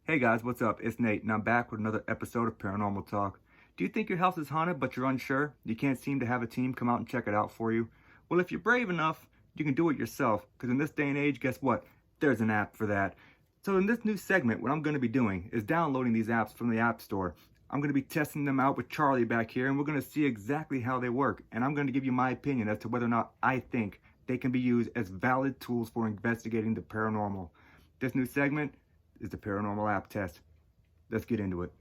Hey guys, what's up? It's Nate, and I'm back with another episode of Paranormal Talk. Do you think your house is haunted but you're unsure? You can't seem to have a team come out and check it out for you? Well, if you're brave enough, you can do it yourself, because in this day and age, guess what? There's an app for that. So in this new segment, what I'm going to be doing is downloading these apps from the App Store. I'm going to be testing them out with Charlie back here, and we're going to see exactly how they work. And I'm going to give you my opinion as to whether or not I think they can be used as valid tools for investigating the paranormal. This new segment is the Paranormal App Test. Let's get into it.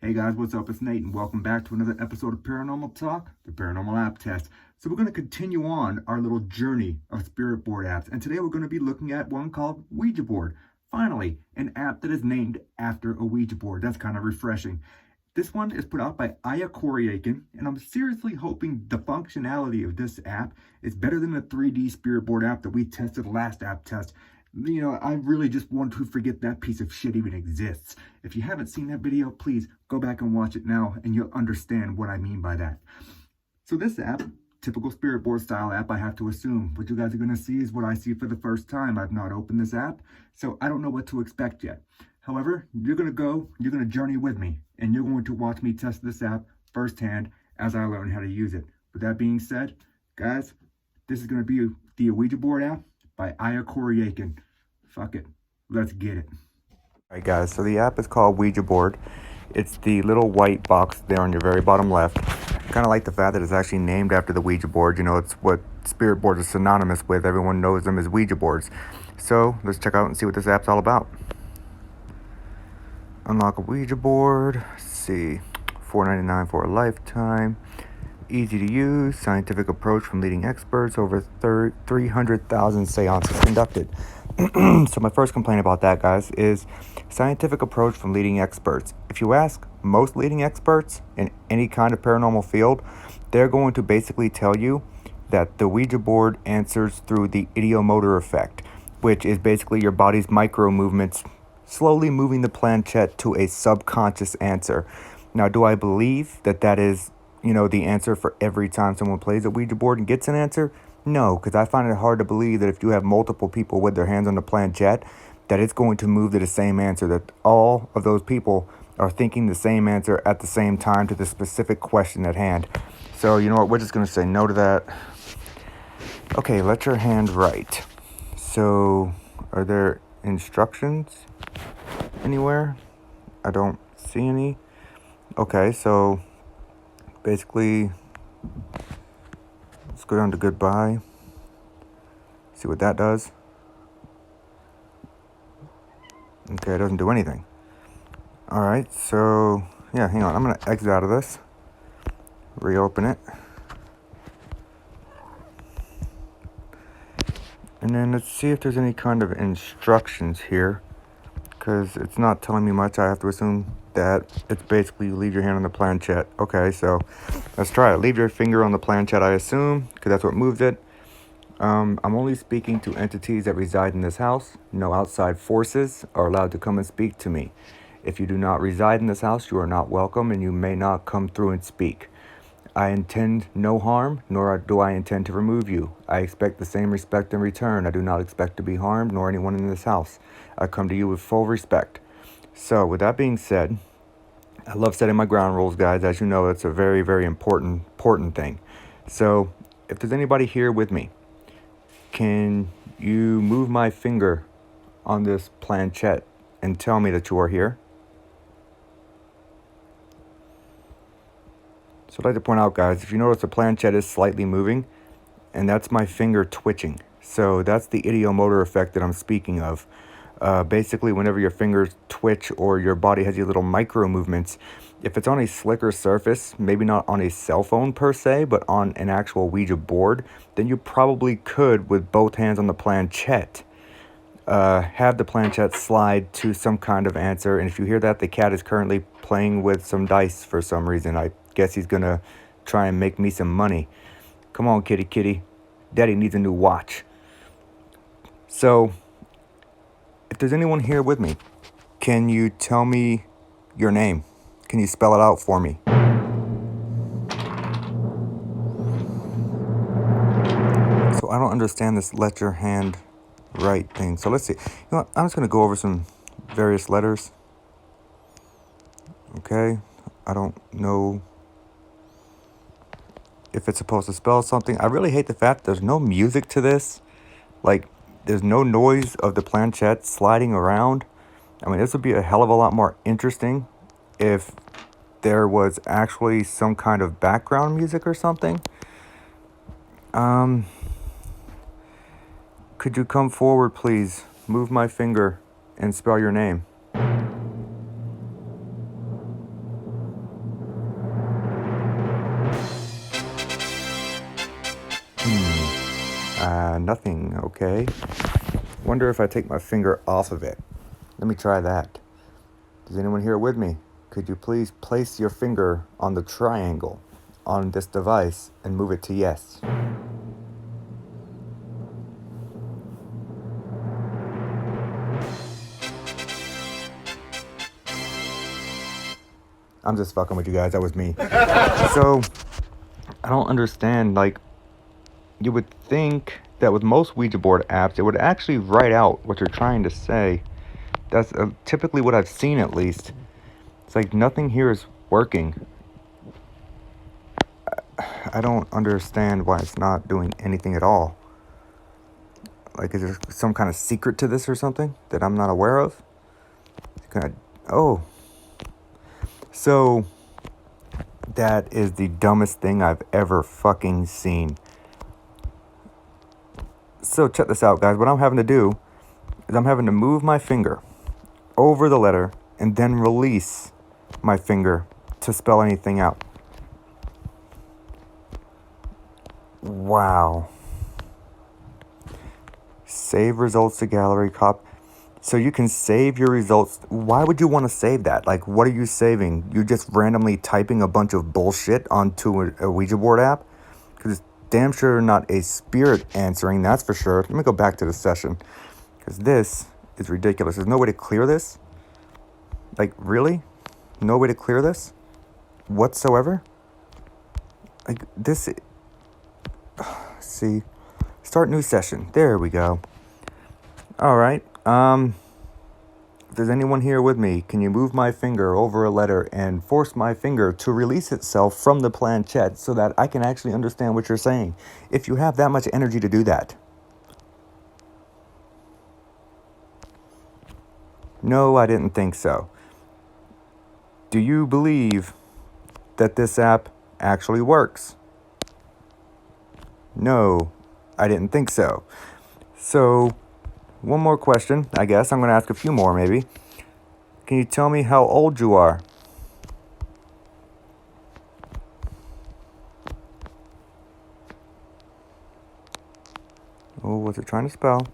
Hey guys, what's up? It's Nate, and welcome back to another episode of Paranormal Talk, the Paranormal App Test. So we're going to continue on our little journey of spirit board apps, and today we're going to be looking at one called Ouija Board. Finally, an app that is named after a Ouija board. That's kind of refreshing. This one is put out by Aya Koryakin, and I'm seriously hoping the functionality of this app is better than the 3D spirit board app that we tested last app test. You know, I really just want to forget that piece of shit even exists. If you haven't seen that video, please go back and watch it now, and you'll understand what I mean by that. So this app, typical spirit board style app, I have to assume. What you guys are going to see is what I see for the first time. I've not opened this app, so I don't know what to expect yet. However, you're going to journey with me, and you're going to watch me test this app firsthand as I learn how to use it. With that being said, guys, this is going to be the Ouija Board app by Aya Koryakin. Fuck it. Let's get it. Alright guys, so the app is called Ouija Board. It's the little white box there on your very bottom left. Kind of like the fact that it's actually named after the Ouija board. You know, it's what spirit boards are synonymous with. Everyone knows them as Ouija boards. So let's check out and see what this app's all about. Unlock a Ouija board. Let's see. $4.99 for a lifetime. Easy to use, scientific approach from leading experts, over 300,000 seances conducted. So my first complaint about that, guys, is scientific approach from leading experts. If you ask most leading experts in any kind of paranormal field, they're going to basically tell you that the Ouija board answers through the ideomotor effect, which is basically your body's micro movements slowly moving the planchette to a subconscious answer. Now, do I believe that that is the answer for every time someone plays a Ouija board and gets an answer? No, because I find it hard to believe that if you have multiple people with their hands on the planchette, that it's going to move to the same answer, that all of those people are thinking the same answer at the same time to the specific question at hand. So, you know what, we're just going to say no to that. Okay, let your hand write. So, are there instructions anywhere? I don't see any. Okay, so basically, let's go down to goodbye. See what that does. Okay, it doesn't do anything. Alright, so, yeah, hang on. I'm going to exit out of this. Reopen it. And then let's see if there's any kind of instructions here. Because it's not telling me much. I have to assume that it's basically you leave your hand on the planchette. Okay, so let's try it. Leave your finger on the planchette, I assume, because that's what moves it. I'm only speaking to entities that reside in this house. No outside forces are allowed to come and speak to me. If you do not reside in this house, you are not welcome, and you may not come through and speak. I intend no harm, nor do I intend to remove you. I expect the same respect in return. I do not expect to be harmed, nor anyone in this house. I come to you with full respect. So, with that being said, I love setting my ground rules, guys. As you know, it's a very, very important thing. So, if there's anybody here with me, can you move my finger on this planchette and tell me that you are here? So I'd like to point out, guys, if you notice the planchette is slightly moving, and that's my finger twitching. So that's the ideomotor effect that I'm speaking of. Basically, whenever your fingers twitch or your body has these little micro movements, if it's on a slicker surface, maybe not on a cell phone per se, but on an actual Ouija board, then you probably could, with both hands on the planchette, have the planchette slide to some kind of answer. And if you hear that, the cat is currently playing with some dice for some reason. I guess he's gonna try and make me some money. Come on, kitty kitty. Daddy needs a new watch. So, if there's anyone here with me, can you tell me your name? Can you spell it out for me? So I don't understand this let your hand write thing. So let's see. You know what? I'm just going to go over some various letters. Okay. I don't know if it's supposed to spell something. I really hate the fact there's no music to this. Like, there's no noise of the planchette sliding around. I mean, this would be a hell of a lot more interesting if there was actually some kind of background music or something. Could you come forward, please? Move my finger and spell your name. Nothing, okay. Wonder if I take my finger off of it. Let me try that. Is anyone here with me? Could you please place your finger on the triangle on this device and move it to yes? I'm just fucking with you guys. That was me. So, I don't understand. Like, you would think that with most Ouija board apps, it would actually write out what you're trying to say. That's typically what I've seen, at least. It's like nothing here is working. I don't understand why it's not doing anything at all. Like, is there some kind of secret to this or something that I'm not aware of? Oh. So, that is the dumbest thing I've ever fucking seen. So, check this out, guys. What I'm having to do is I'm having to move my finger over the letter and then release my finger to spell anything out. Wow. Save results to gallery so you can save your results. Why would you want to save that? Like, what are you saving? You're just randomly typing a bunch of bullshit onto a Ouija board app? Because it's damn sure not a spirit answering, that's for sure. Let me go back to the session, because this is ridiculous. There's no way to clear this? Like, really? No way to clear this whatsoever? Like, this... See? Start new session. There we go. Alright. If there's anyone here with me, can you move my finger over a letter and force my finger to release itself from the planchette so that I can actually understand what you're saying? If you have that much energy to do that. No, I didn't think so. Do you believe that this app actually works? No, I didn't think so. So, one more question, I guess. I'm going to ask a few more, maybe. Can you tell me how old you are? Oh, what's it trying to spell?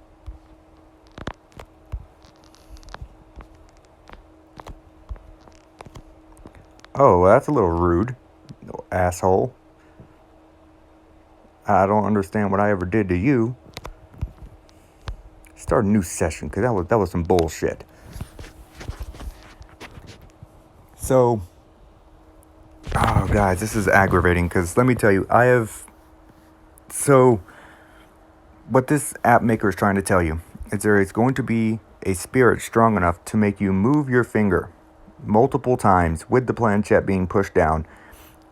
Oh, that's a little rude, asshole. I don't understand what I ever did to you. Start a new session, because that was some bullshit. So, oh guys, this is aggravating because let me tell you, so what this app maker is trying to tell you is there is going to be a spirit strong enough to make you move your finger multiple times with the planchette being pushed down,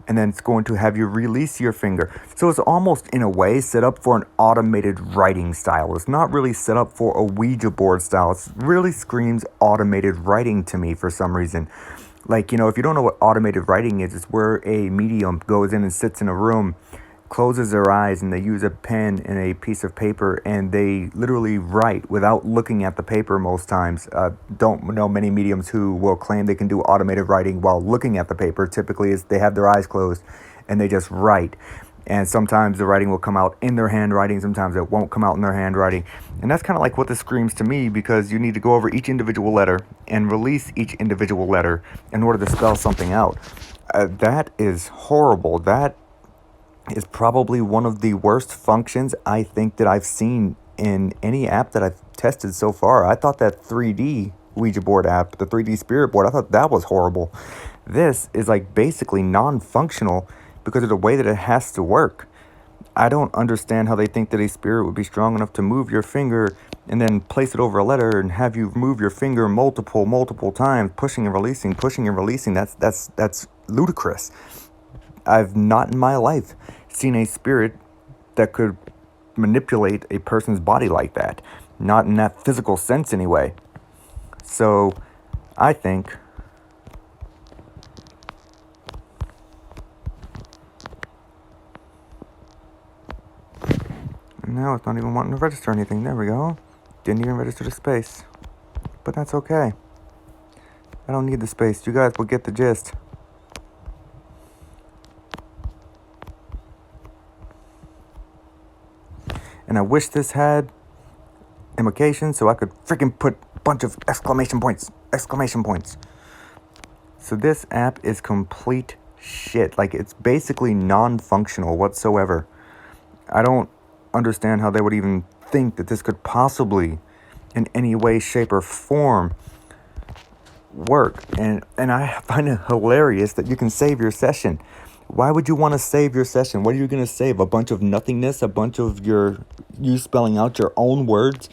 and then it's going to have you release your finger. So it's almost in a way set up for an automated writing style. It's not really set up for a Ouija board style. It really screams automated writing to me for some reason. Like, you know, if you don't know what automated writing is, it's where a medium goes in and sits in a room, closes their eyes, and they use a pen and a piece of paper, and they literally write without looking at the paper most times. Don't know many mediums who will claim they can do automated writing while looking at the paper. Typically, is they have their eyes closed and they just write. And sometimes the writing will come out in their handwriting, sometimes it won't come out in their handwriting. And that's kind of like what this screams to me, because you need to go over each individual letter and release each individual letter in order to spell something out. That is horrible. That is probably one of the worst functions I think that I've seen in any app that I've tested so far. I thought that 3D Ouija board app, the 3D spirit board, I thought that was horrible. This is like basically non-functional because of the way that it has to work. I don't understand how they think that a spirit would be strong enough to move your finger and then place it over a letter and have you move your finger multiple times, pushing and releasing. That's ludicrous. I've not in my life seen a spirit that could manipulate a person's body like that. Not in that physical sense anyway. So I think now it's not even wanting to register anything. There we go. Didn't even register the space. But that's okay. I don't need the space. You guys will get the gist. And I wish this had implications so I could freaking put a bunch of exclamation points. So this app is complete shit. Like, it's basically non-functional whatsoever. I don't understand how they would even think that this could possibly in any way, shape, or form work. And I find it hilarious that you can save your session. Why would you want to save your session? What are you going to save? A bunch of nothingness? A bunch of you spelling out your own words?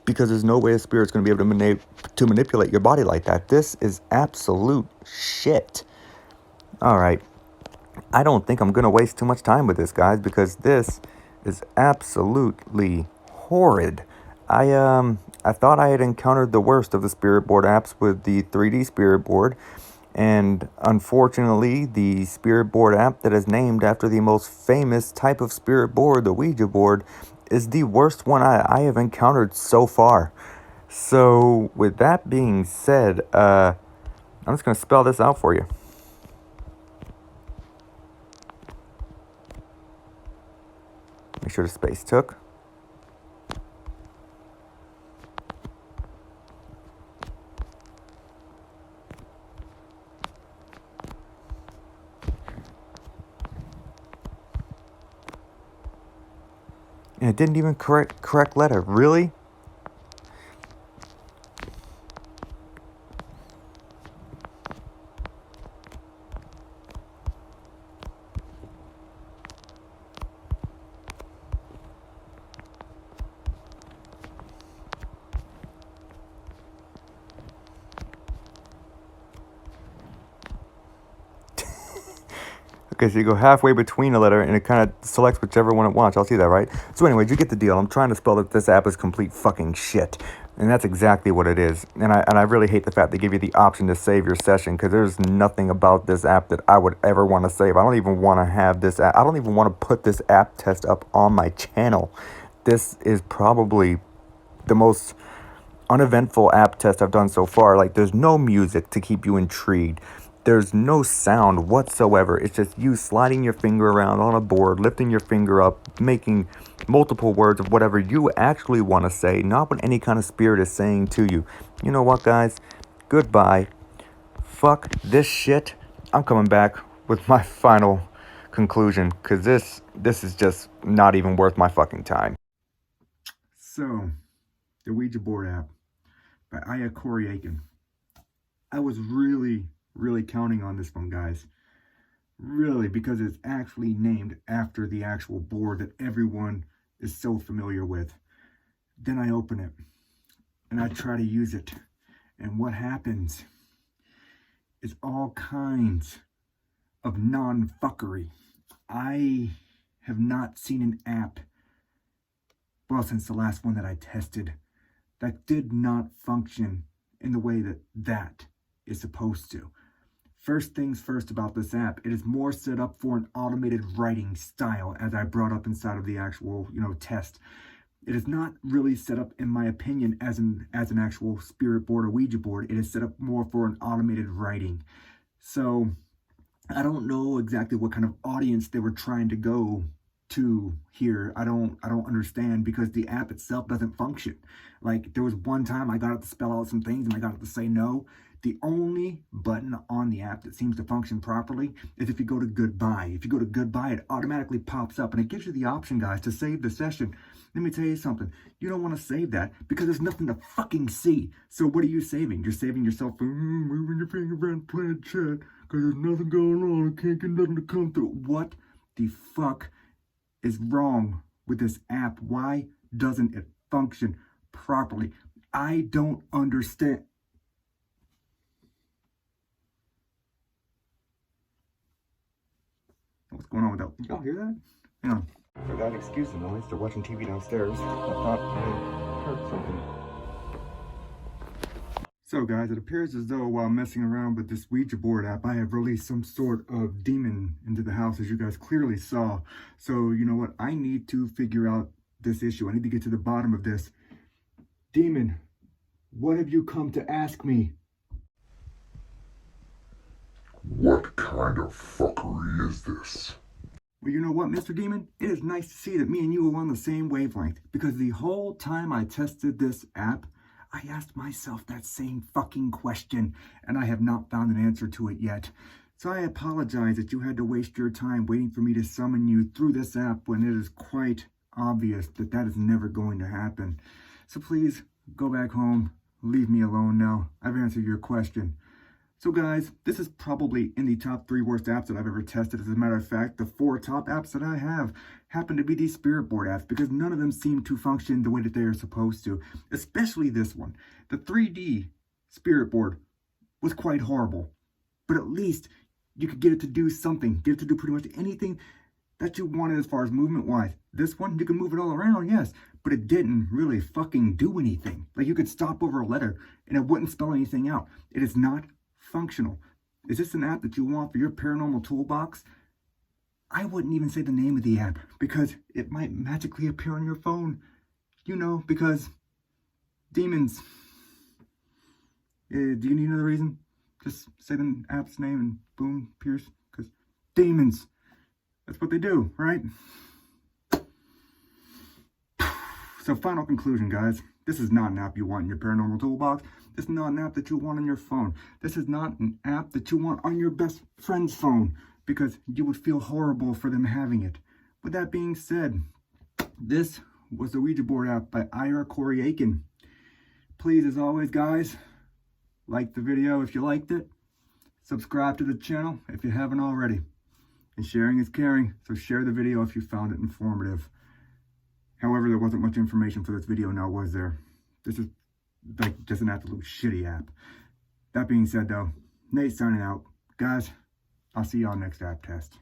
Because there's no way a spirit's going to be able to manipulate your body like that. This is absolute shit. All right. I don't think I'm going to waste too much time with this, guys, because this is absolutely horrid. I thought I had encountered the worst of the spirit board apps with the 3D spirit board, and unfortunately, the spirit board app that is named after the most famous type of spirit board, the Ouija board, is the worst one I have encountered so far. So, with that being said, I'm just going to spell this out for you. Make sure the space took. And it didn't even correct letter. Really? Okay, so you go halfway between a letter, and it kind of selects whichever one it wants. I'll see that, right? So anyways, you get the deal. I'm trying to spell that this app is complete fucking shit. And that's exactly what it is. And I really hate the fact they give you the option to save your session, because there's nothing about this app that I would ever want to save. I don't even want to have this app. I don't even want to put this app test up on my channel. This is probably the most uneventful app test I've done so far. Like, there's no music to keep you intrigued. There's no sound whatsoever. It's just you sliding your finger around on a board, lifting your finger up, making multiple words of whatever you actually want to say, not what any kind of spirit is saying to you. You know what, guys? Goodbye. Fuck this shit. I'm coming back with my final conclusion, because this is just not even worth my fucking time. So, the Ouija Board app by Aya Koryakin. I was really counting on this one, guys. Really, because it's actually named after the actual board that everyone is so familiar with. Then I open it and I try to use it. And what happens is all kinds of non-fuckery. I have not seen an app, well, since the last one that I tested, that did not function in the way that that is supposed to. First things first about this app, it is more set up for an automated writing style, as I brought up inside of the actual, test. It is not really set up, in my opinion, as an actual spirit board or Ouija board. It is set up more for an automated writing. So I don't know exactly what kind of audience they were trying to go to here. I don't understand, because the app itself doesn't function. Like, there was one time I got it to spell out some things and I got it to say no. The only button on the app that seems to function properly is if you go to goodbye. If you go to goodbye, it automatically pops up and it gives you the option, guys, to save the session. Let me tell you something. You don't want to save that because there's nothing to fucking see. So what are you saving? You're saving yourself from moving your finger around playing chat because there's nothing going on. I can't get nothing to come through. What the fuck is wrong with this app? Why doesn't it function properly? I don't understand. What's going on with that? Y'all hear that? Yeah. For that excuse the noise, they're watching TV downstairs. I thought they heard something. So guys, it appears as though while messing around with this Ouija board app, I have released some sort of demon into the house, as you guys clearly saw. So you know what? I need to figure out this issue. I need to get to the bottom of this. Demon, what have you come to ask me? What kind of fuckery is this? Well, you know what, Mr. Demon? It is nice to see that me and you are on the same wavelength, because the whole time I tested this app, I asked myself that same fucking question, and I have not found an answer to it yet. So I apologize that you had to waste your time waiting for me to summon you through this app when it is quite obvious that that is never going to happen. So please, go back home. Leave me alone now. I've answered your question. So guys, this is probably in the top 3 worst apps that I've ever tested. As a matter of fact, the 4 top apps that I have happen to be these spirit board apps, because none of them seem to function the way that they are supposed to. Especially this one. The 3D spirit board was quite horrible, but at least you could get it to do something. Get it to do pretty much anything that you wanted as far as movement-wise. This one, you can move it all around, yes, but it didn't really fucking do anything. Like, you could stop over a letter and it wouldn't spell anything out. It is not functional. Is this an app that you want for your paranormal toolbox? I wouldn't even say the name of the app, because it might magically appear on your phone. You know, because demons. Do you need another reason? Just say the app's name and boom, appears. Because demons. That's what they do, right? So final conclusion, guys. This is not an app you want in your paranormal toolbox. This is not an app that you want on your phone. This is not an app that you want on your best friend's phone, because you would feel horrible for them having it. With that being said, this was the Ouija board app by Ira Corey-Aiken. Please, as always, guys, like the video if you liked it. Subscribe to the channel if you haven't already. And sharing is caring, so share the video if you found it informative. However, there wasn't much information for this video now, was there? This is like just an absolute shitty app. That being said though, Nate signing out. Guys, I'll see y'all next app test.